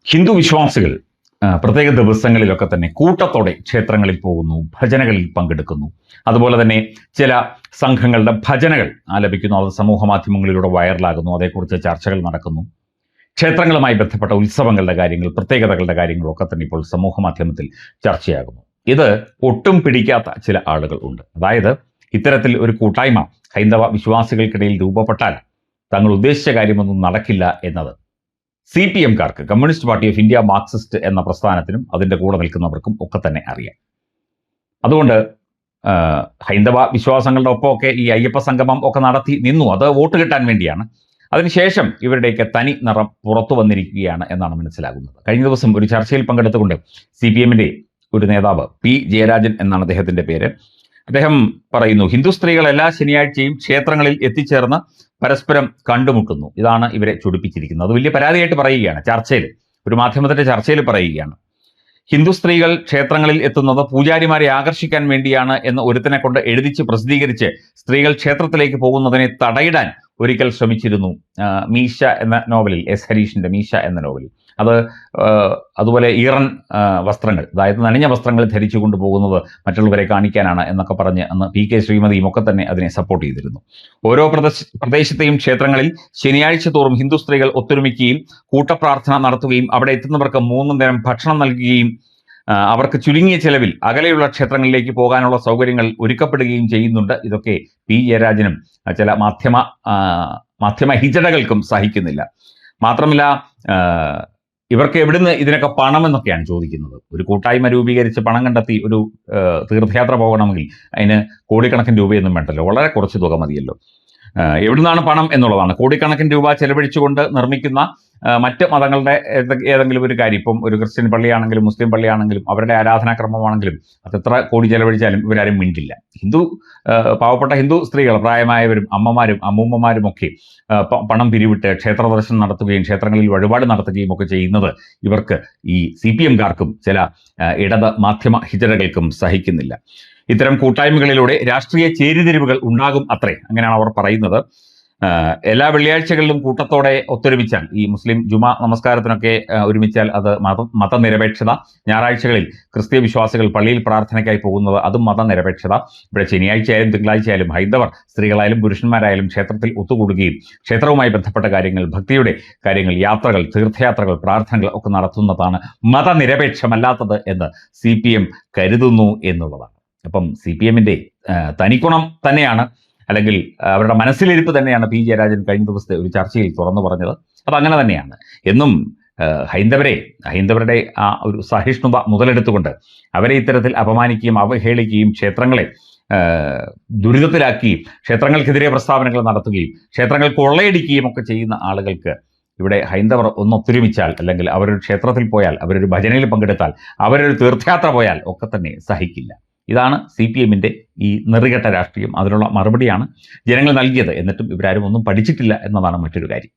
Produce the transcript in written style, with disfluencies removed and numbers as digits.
ഹിന്ദു വിശ്വാസികൾ പ്രത്യേക ദിവസങ്ങളിലൊക്കെ തന്നെ കൂട്ടത്തോടെ ക്ഷേത്രങ്ങളിൽ പോകുന്നു, ഭജനകളിൽ പങ്കെടുക്കുന്നു. അതുപോലെ തന്നെ ചില സംഘങ്ങളുടെ ഭജനകൾ ആലപിക്കുന്നു, അത് സമൂഹ മാധ്യമങ്ങളിലൂടെ വൈറലാകുന്നു, അതേക്കുറിച്ച് ചർച്ചകൾ നടക്കുന്നു. ക്ഷേത്രങ്ങളുമായി ബന്ധപ്പെട്ട ഉത്സവങ്ങളുടെ കാര്യങ്ങൾ, പ്രത്യേകതകളുടെ കാര്യങ്ങളൊക്കെ തന്നെ ഇപ്പോൾ സമൂഹ മാധ്യമത്തിൽ ചർച്ചയാകുന്നു. ഇത് ഒട്ടും പിടിക്കാത്ത ചില ആളുകൾ ഉണ്ട്. അതായത് ഇത്തരത്തിൽ ഒരു കൂട്ടായ്മ ഹൈന്ദവ വിശ്വാസികൾക്കിടയിൽ രൂപപ്പെട്ടാൽ തങ്ങൾ ഉദ്ദേശിച്ച കാര്യമൊന്നും നടക്കില്ല എന്നത് CPM-കാർക്ക്, Communist Party of India Marxist എന്ന പ്രസ്ഥാനത്തിനും അതിൻ്റെ കൂടെ നിൽക്കുന്നവർക്കും ഒക്കെ തന്നെ അറിയാം. അതുകൊണ്ട് ഹൈന്ദവ വിശ്വാസങ്ങളുടെ ഒപ്പമൊക്കെ ഈ അയ്യപ്പ സംഗമം ഒക്കെ നടത്തി നിന്നു. അത് വോട്ട് കിട്ടാൻ വേണ്ടിയാണ്. അതിനുശേഷം ഇവരുടെയൊക്കെ തനി നിറം പുറത്തു വന്നിരിക്കുകയാണ് എന്നാണ് മനസ്സിലാകുന്നത്. കഴിഞ്ഞ ദിവസം ഒരു ചർച്ചയിൽ പങ്കെടുത്തുകൊണ്ട് CPM-ന്റെ ഒരു നേതാവ് P. ജയരാജൻ എന്നാണ് അദ്ദേഹത്തിൻ്റെ പേര്. അദ്ദേഹം പറയുന്നു, ഹിന്ദു സ്ത്രീകൾ എല്ലാ ശനിയാഴ്ചയും ക്ഷേത്രങ്ങളിൽ എത്തിച്ചേർന്ന് പരസ്പരം കണ്ടുമുട്ടുന്നു. ഇതാണ് ഇവരെ ചൊടിപ്പിച്ചിരിക്കുന്നത്. അത് വലിയ പരാതിയായിട്ട് പറയുകയാണ്. ചർച്ചയിൽ, ഒരു മാധ്യമത്തിന്റെ ചർച്ചയിൽ പറയുകയാണ്, ഹിന്ദു സ്ത്രീകൾ ക്ഷേത്രങ്ങളിൽ എത്തുന്നത് പൂജാരിമാരെ ആകർഷിക്കാൻ വേണ്ടിയാണ് എന്ന് ഒരുത്തനെ കൊണ്ട് എഴുതിച്ച് പ്രസിദ്ധീകരിച്ച് സ്ത്രീകൾ ക്ഷേത്രത്തിലേക്ക് പോകുന്നതിനെ തടയിടാൻ ഒരിക്കൽ ശ്രമിച്ചിരുന്നു. മീശ എന്ന നോവലിൽ, S. ഹരീഷിന്റെ മീശ എന്ന നോവലിൽ. അതുപോലെ ഈറൻ വസ്ത്രങ്ങൾ, അതായത് നനഞ്ഞ വസ്ത്രങ്ങൾ ധരിച്ചു കൊണ്ടുപോകുന്നത് മറ്റുള്ളവരെ കാണിക്കാനാണ് എന്നൊക്കെ പറഞ്ഞ് അന്ന് PK ശ്രീമതിയും ഒക്കെ തന്നെ അതിനെ സപ്പോർട്ട് ചെയ്തിരുന്നു. ഓരോ പ്രദേശത്തെയും ക്ഷേത്രങ്ങളിൽ ശനിയാഴ്ച തോറും ഹിന്ദു സ്ത്രീകൾ ഒത്തൊരുമിക്കുകയും കൂട്ടപ്രാർത്ഥന നടത്തുകയും അവിടെ എത്തുന്നവർക്ക് 3 നേരം ഭക്ഷണം നൽകുകയും അവർക്ക് ചുരുങ്ങിയ ചെലവിൽ അകലെയുള്ള ക്ഷേത്രങ്ങളിലേക്ക് പോകാനുള്ള സൗകര്യങ്ങൾ ഒരുക്കപ്പെടുകയും ചെയ്യുന്നുണ്ട്. ഇതൊക്കെ P. ജയരാജനും ചില മാധ്യമ ഹിജടകൾക്കും സഹിക്കുന്നില്ല. മാത്രമല്ല, ഇവർക്ക് എവിടുന്ന് ഇതിനൊക്കെ പണമെന്നൊക്കെയാണ് ചോദിക്കുന്നത്. ഒരു കൂട്ടായ്മ രൂപീകരിച്ച് പണം കണ്ടെത്തി ഒരു തീർത്ഥയാത്ര പോകണമെങ്കിൽ അതിന് കോടിക്കണക്കിന് രൂപയൊന്നും വേണ്ടല്ലോ, വളരെ കുറച്ച് തുക മതിയല്ലോ. എവിടുന്നാണ് പണം എന്നുള്ളതാണ്. കോടിക്കണക്കിന് രൂപ ചെലവഴിച്ചുകൊണ്ട് നിർമ്മിക്കുന്ന മറ്റ് മതങ്ങളുടെ ഏതെങ്കിലും ഒരു കാര്യം, ഇപ്പം ഒരു ക്രിസ്ത്യൻ പള്ളിയാണെങ്കിലും മുസ്ലിം പള്ളിയാണെങ്കിലും അവരുടെ ആരാധനാക്രമമാണെങ്കിലും അത് എത്ര കോടി ചെലവഴിച്ചാലും ഇവരാരും മിണ്ടില്ല. പാവപ്പെട്ട ഹിന്ദു സ്ത്രീകൾ, പ്രായമായവരും അമ്മമാരും അമ്മൂമ്മമാരും ഒക്കെ പണം പിരിവിട്ട് ക്ഷേത്ര ദർശനം നടത്തുകയും ക്ഷേത്രങ്ങളിൽ വഴിപാട് നടത്തുകയും ഒക്കെ ചെയ്യുന്നത് ഇവർക്ക്, ഈ CPM-കാർക്കും ചില ഇടത് മാധ്യമ ഹിജടകൾക്കും സഹിക്കുന്നില്ല. ഇത്തരം കൂട്ടായ്മകളിലൂടെ രാഷ്ട്രീയ ചേരിതിരിവുകൾ ഉണ്ടാകും അത്രേ, അങ്ങനെയാണ് അവർ പറയുന്നത്. എല്ലാ വെള്ളിയാഴ്ചകളിലും കൂട്ടത്തോടെ ഒത്തൊരുമിച്ചാൽ, ഈ മുസ്ലിം ജുമാ നമസ്കാരത്തിനൊക്കെ ഒരുമിച്ചാൽ അത് മതനിരപേക്ഷത. ഞായറാഴ്ചകളിൽ ക്രിസ്തീയ വിശ്വാസികൾ പള്ളിയിൽ പ്രാർത്ഥനയ്ക്കായി പോകുന്നത് അതും മതനിരപേക്ഷത. ഇവിടെ ശനിയാഴ്ചയായാലും തിങ്കളാഴ്ചയായാലും ഹൈന്ദവർ സ്ത്രീകളായാലും പുരുഷന്മാരായാലും ക്ഷേത്രത്തിൽ ഒത്തുകൂടുകയും ക്ഷേത്രവുമായി ബന്ധപ്പെട്ട കാര്യങ്ങൾ, ഭക്തിയുടെ കാര്യങ്ങൾ, യാത്രകൾ, തീർത്ഥയാത്രകൾ, പ്രാർത്ഥനകൾ ഒക്കെ നടത്തുന്നതാണ് മതനിരപേക്ഷമല്ലാത്തത് എന്ന് CPM കരുതുന്നു എന്നുള്ളതാണ്. അപ്പം CPM-ന്റെ തനിക്കുണം തന്നെയാണ്, അല്ലെങ്കിൽ അവരുടെ മനസ്സിലിരിപ്പ് തന്നെയാണ് P. ജയരാജൻ കഴിഞ്ഞ ദിവസത്തെ ഒരു ചർച്ചയിൽ തുറന്നു പറഞ്ഞത്. അതങ്ങനെ തന്നെയാണ്. എന്നും ഹൈന്ദവരുടെ ആ ഒരു സഹിഷ്ണുത മുതലെടുത്തുകൊണ്ട് അവരെ ഇത്തരത്തിൽ അപമാനിക്കുകയും അവഹേളിക്കുകയും ക്ഷേത്രങ്ങളെ ദുരിതത്തിലാക്കുകയും ക്ഷേത്രങ്ങൾക്കെതിരെ പ്രസ്താവനകൾ നടത്തുകയും ക്ഷേത്രങ്ങൾ കൊള്ളയടിക്കുകയും ഒക്കെ ചെയ്യുന്ന ആളുകൾക്ക് ഇവിടെ ഹൈന്ദവർ ഒന്നൊത്തൊരുമിച്ചാൽ, അല്ലെങ്കിൽ അവരൊരു ക്ഷേത്രത്തിൽ പോയാൽ, അവരൊരു ഭജനയിൽ പങ്കെടുത്താൽ, അവരൊരു തീർത്ഥയാത്ര പോയാൽ ഒക്കെ തന്നെ സഹിക്കില്ല. ഇതാണ് CPM-ന്റെ ഈ നെറികെട്ട രാഷ്ട്രീയം. അതിനുള്ള മറുപടിയാണ് ജനങ്ങൾ നൽകിയത്. എന്നിട്ടും ഇവരാരും ഒന്നും പഠിച്ചിട്ടില്ല എന്നതാണ് മറ്റൊരു കാര്യം.